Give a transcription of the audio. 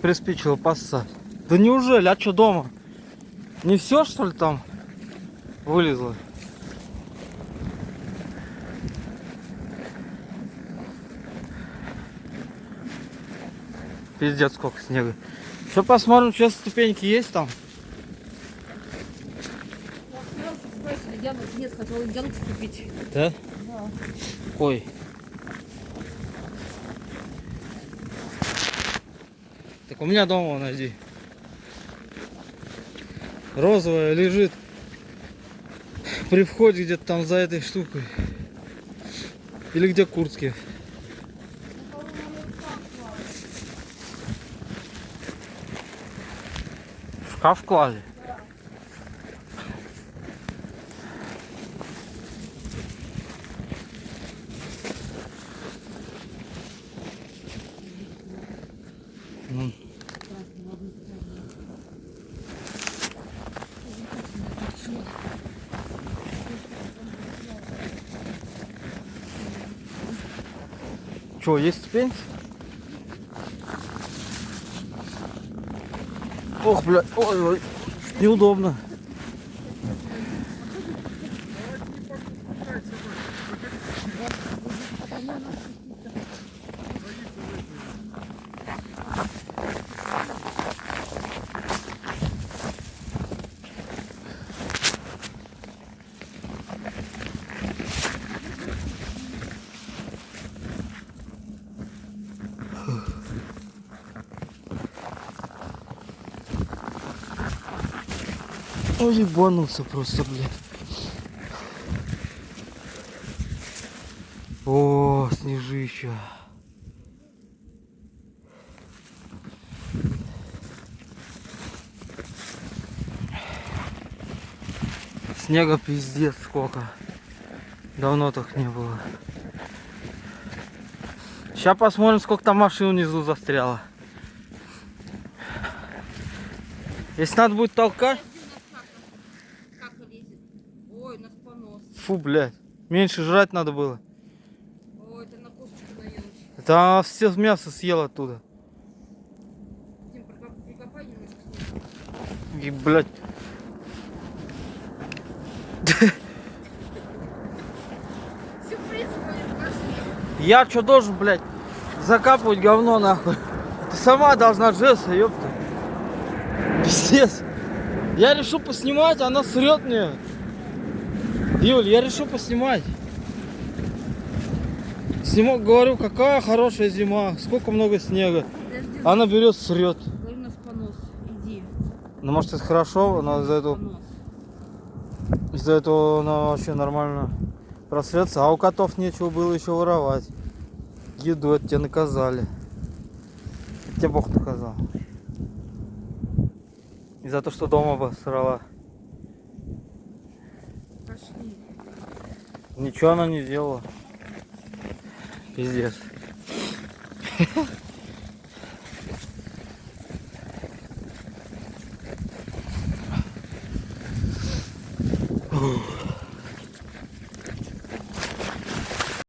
приспичило поссать. Да неужели? А что дома? Не все, что ли, там вылезло? Пиздец, сколько снега. Что посмотрим, сейчас ступеньки есть там? Я нет, хотела ледянку купить. Да? Да. Ой. Так у меня дома найди. Розовая лежит при входе где-то там за этой штукой. Или где куртки. В шкаф клали? Ну. Что, есть ступень? Ох, блядь, ой, ой, неудобно. Ой, ебанулся просто, блядь. О, снежища. Снега пиздец сколько. Давно так не было. Сейчас посмотрим, сколько там машин внизу застряло. Если надо будет толкать. Ой, нас понос. Фу, блядь. Меньше жрать надо было. Ой, ты на косточку наелась. Это она все мясо съела оттуда. Дим, прикопай немножко. И, блядь. Сюрприз будет, пошли. Я что должен, блядь, закапывать говно нахуй? Ты сама должна жесться, ёпта. Пиздец. Я решил поснимать, она срет мне. Юль, я решил поснимать. Снимок, говорю, какая хорошая зима, сколько много снега. Подожди, Она берет, срет. говорю, у нас понос. Иди. Ну, может, это хорошо, но Понос. из-за этого она вообще нормально просрется. А у котов нечего было еще воровать. Еду это тебя наказали. Тебя Бог наказал. И за то, что дома обосрала. Пошли. Ничего она не делала. Пиздец. Ух.